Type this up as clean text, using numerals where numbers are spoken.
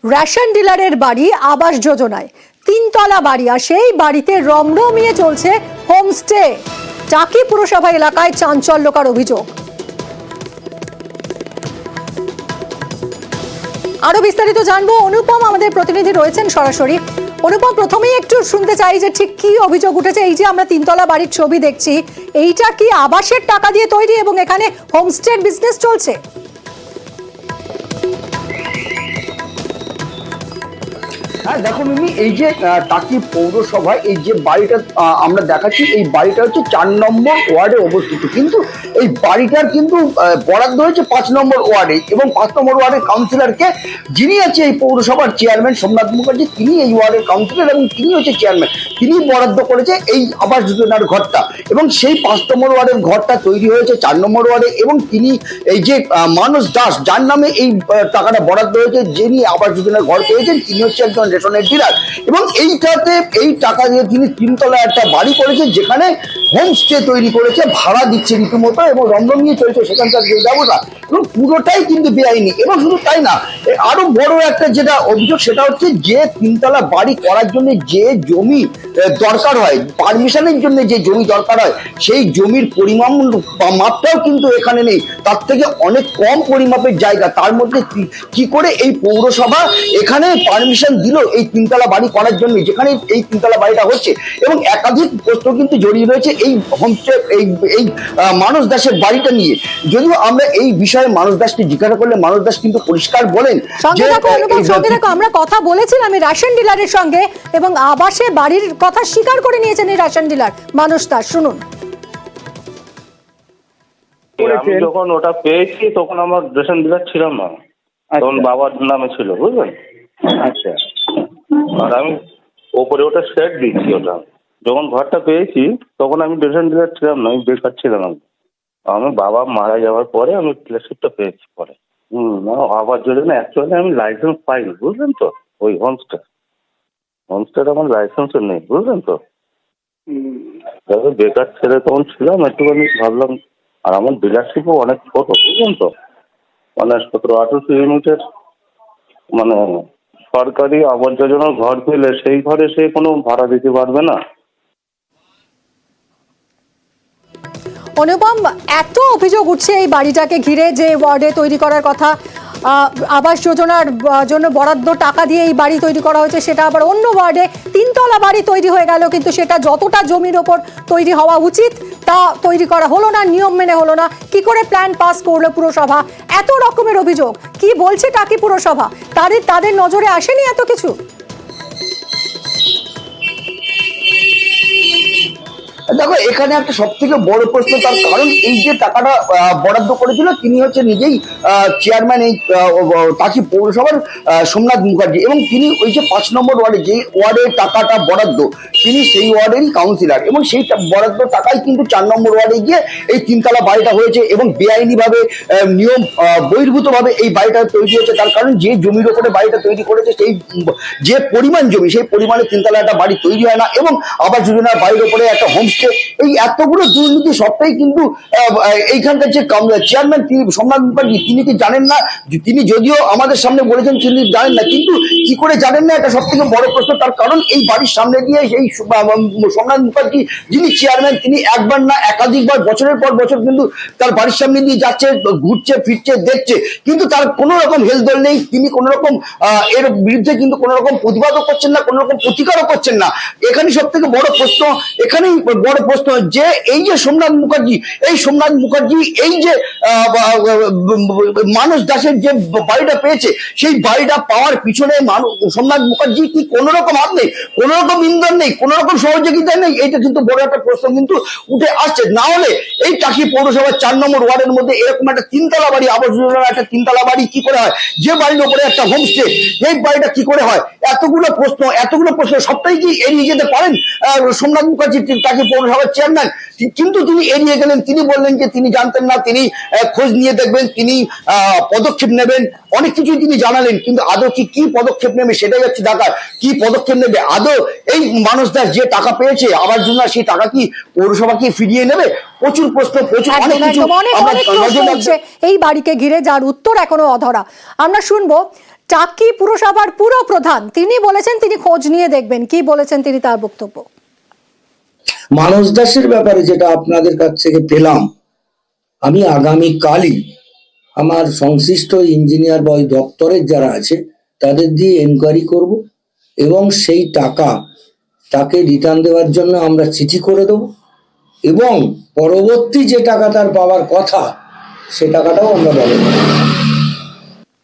Ration ডিলারের বাড়ি আবাস যোজনায় তিনতলা বাড়ি, আর সেই বাড়িতে রমরমিয়ে চলছে হোমস্টে। টাকি পুরসভা এলাকায় চাঞ্চল্যকর অভিযোগ। আরো বিস্তারিত জানবো, অনুপম আমাদের প্রতিনিধি রয়েছেন সরাসরি। অনুপম, প্রথমেই একটু শুনতে চাই যে ঠিক কি অভিযোগ উঠেছে। এই যে আমরা তিনতলা বাড়ির ছবি দেখছি, এইটা কি আবাসের টাকা দিয়ে তৈরি এবং এখানে হোমস্টে বিজনেস চলছে? হ্যাঁ দেখো মিমি, এই যে টাকি পৌরসভায় এই যে বাড়িটা আমরা দেখাচ্ছি, এই বাড়িটা হচ্ছে 4 নম্বর ওয়ার্ডে অবস্থিত। কিন্তু এই বাড়িটার কিন্তু বরাদ্দ হয়েছে 5 নম্বর ওয়ার্ডে, এবং 5 নম্বর ওয়ার্ডের কাউন্সিলরকে, যিনি আছে এই পৌরসভার চেয়ারম্যান সোমনাথ মুখার্জি, তিনি এই ওয়ার্ডের কাউন্সিলর এবং তিনি হচ্ছে চেয়ারম্যান, তিনি বরাদ্দ করেছে এই আবাস যোজনার ঘরটা। এবং সেই 5 নম্বর ওয়ার্ডের ঘরটা তৈরি হয়েছে 4 নম্বর ওয়ার্ডে, এবং তিনি এই যে মানস দাস, যার নামে এই টাকাটা বরাদ্দ হয়েছে, যিনি আবাস যোজনার ঘর পেয়েছেন, তিনি হচ্ছে একজন রেশনের ডিলার। এবং এইটাতে এই টাকা দিয়ে তিনি তিনতলা একটা বাড়ি করেছে, যেখানে হোমস্টে তৈরি করেছে, ভাড়া দিচ্ছে রীতিমতো, এবং রমরমিয়ে চলছে সেখানকার যে ব্যবস্থা, এবং পুরোটাই কিন্তু বেআইনি। এবং শুধু তাই না, আরো বড় একটা যেটা অভিযোগ, সেটা হচ্ছে যে তিনতলা বাড়ি করার জন্য যে জমি দরকার হয়, পারমিশনের জন্য যে জমি দরকার হয়, সেই জমির পরিমাণ বা মাপটাও কিন্তু এখানে নেই। তার থেকে অনেক কম পরিমাপের জায়গা, তার মধ্যে কি করে এই পৌরসভা এখানে পারমিশন দিল এই তিনতলা বাড়ি করার জন্য, যেখানে এই তিনতলা বাড়িটা হচ্ছে। এবং একাধিক প্রশ্ন কিন্তু জড়িয়ে রয়েছে এই হোমস্টে, এই মানস দাসের বাড়িটা নিয়ে। যদিও আমরা এই বিষয়ে মানস দাসকে জিজ্ঞাসা করলে মানস দাস কিন্তু পরিষ্কার বলেন যে আমরা কথা বলেছিলাম এই রেশন ডিলারের সঙ্গে, এবং আবাসে বাড়ির কথা স্বীকার করে নিয়েছেন এই রেশন ডিলার মানস দাস। শুনুন। আমি যখন ওটা পেয়েছি তখন আমার রেশন ডিলার ছিলাম না, তখন বাবার নামে ছিল, বুঝলেন। আচ্ছা, আর আমি ওপরে ওটা সেট দিচ্ছি। ওটা যখন ঘরটা পেয়েছি তখন আমি রেশন ডিলার ছিলাম না, আমি বেকার ছিলাম। আমার বাবা মারা যাওয়ার পরে আমি ডিলারশিপটা পেয়েছি পরে। আবার যোজনা অ্যাকচুয়ালি আমি লাইসেন্স পাইনি, বুঝলেন তো। ওই হোমস্টের আমার লাইসেন্সও নেই, বুঝলেন তো। বেকার ছেলে তখন ছিলাম, একটুখানি ভাবলাম। আর আমার ডিলারশিপও অনেক ছোট, বুঝলেন তো, মানে 17-18 ইউনিটের। মানে সরকারি আবাস যোজনার ঘর পেলে সেই ঘরে সে কোনো ভাড়া দিতে পারবে না। অনুপম, এত অভিযোগ উঠছে এই বাড়িটাকে ঘিরে, যে ওয়ার্ডে তৈরি করার কথা, আবাস যোজনার জন্য বরাদ্দ টাকা দিয়ে এই বাড়ি তৈরি করা হয়েছে, সেটা আবার অন্য ওয়ার্ডে তিনতলা বাড়ি তৈরি হয়ে গেল, কিন্তু সেটা যতটা জমির ওপর তৈরি হওয়া উচিত তা তৈরি করা হলো না, নিয়ম মেনে হলো না। কি করে প্ল্যান পাস করলো পুরসভা? এত রকমের অভিযোগ, কি বলছে টাকি পুরসভা? তাদের নজরে আসেনি এত কিছু? দেখো, এখানে একটা সব থেকে বড় প্রশ্ন, তার কারণ এই যে টাকাটা বরাদ্দ করেছিল, তিনি হচ্ছে নিজেই চেয়ারম্যান এই টাকি পৌরসভার সোমনাথ মুখার্জি, এবং তিনি ওই যে 5 নম্বর ওয়ার্ডে যে ওয়ার্ডের টাকাটা বরাদ্দ, তিনি সেই ওয়ার্ডেরই কাউন্সিলর, এবং সেই বরাদ্দ টাকাই কিন্তু 4 নম্বর ওয়ার্ডে গিয়ে এই তিনতলা বাড়িটা হয়েছে, এবং বেআইনিভাবে নিয়ম বহির্ভূতভাবে এই বাড়িটা তৈরি হয়েছে। তার কারণ যে জমির ওপরে বাড়িটা তৈরি করেছে, সেই যে পরিমাণ জমি, সেই পরিমাণে তিনতলা একটা বাড়ি তৈরি হয় না। এবং আবাস যোজনার বাড়ির ওপরে একটা হোমস্টে, এই এতগুলো দুর্নীতি সবটাই কিন্তু এইখানকার যে চেয়ারম্যান তিনি সোমনাথ মুখার্জি, তিনি কি জানেন না? তিনি যদিও আমাদের সামনে বলেছেন তিনি জানেন না, কিন্তু কি করে জানেন না, এটা সব থেকে বড় প্রশ্ন। তার কারণ এই বাড়ির সামনে দিয়ে এই সোমনাথ মুখার্জি, যিনি চেয়ারম্যান, তিনি একবার না একাধিকবার বছরের পর বছর কিন্তু তার বাড়ির সামনে দিয়ে যাচ্ছে, ঘুরছে ফিরছে, দেখছে, কিন্তু তার কোনো রকম হেলদোল নেই। তিনি কোনো রকম এর বিরুদ্ধে কিন্তু কোনো রকম প্রতিবাদও করছেন না, কোনো রকম প্রতিকারও করছেন না। এখানে সব থেকে বড় প্রশ্ন, এখানেই বড় প্রশ্ন, যে এই যে সোমনাথ মুখার্জি, এই সোমনাথ মুখার্জি এই যে মানস দাসের যে বাড়িটা পেয়েছে, সেই বাড়িটা পাওয়ার পিছনে সোমনাথ মুখার্জি কি কোনো রকম হাত নেই, কোনো রকম ইন্ধন নেই, কোনো রকম সহযোগিতা নেই? এইটা কিন্তু বড় একটা প্রশ্ন কিন্তু উঠে আসছে। না হলে এই টাকি পৌরসভার 4 নম্বর ওয়ার্ডের মধ্যে এরকম একটা তিনতলা বাড়ি, আবাস যোজনার একটা তিনতলা বাড়ি কি করে হয়? যে বাড়ির উপরে একটা হোমস্টে, এই বাড়িটা কি করে হয়? এতগুলো প্রশ্ন সবটাই কি এড়িয়ে যেতে পারেন সোমনাথ মুখার্জি, টাকি পৌরসভার চেয়ারম্যান? কিন্তু তিনি এড়িয়ে গেলেন। তিনি বললেন যে তিনি জানতেন না, তিনি খোঁজ নিয়ে দেখবেন, তিনি পদক্ষেপ নেবেন, অনেক কিছুই তিনি জানালেন। কিন্তু আদৌ কি পদক্ষেপ নেবে, সেটাই হচ্ছে দেখার। কি পদক্ষেপ নেবে আদৌ এই মানস দাস, যে টাকা পেয়েছে আবাস যোজনা, সেই টাকা কি পৌরসভা কি ফিরিয়ে নেবে? প্রচুর প্রশ্ন, অনেক কিছু এই বাড়িকে ঘিরে, যার উত্তর এখনো অধরা। আমরা শুনবো টাকি পুরসভার পুরো প্রধান তিনি বলেছেন তিনি খোঁজ নিয়ে দেখবেন। কি বলেছেন তিনি, তার বক্তব্য। মানস দাসের ব্যাপারে যেটা আপনাদের কাছ থেকে পেলাম, আমি আগামীকালই আমার সংশ্লিষ্ট ইঞ্জিনিয়ার বা ওই দপ্তরের যারা আছে তাদের দিয়ে এনকোয়ারি করব এবং সেই টাকা তাকে রিটার্ন দেওয়ার জন্য আমরা চিঠি করে দেব এবং পরবর্তী যে টাকা তার পাওয়ার কথা সে টাকাটাও আমরা বলে দেব।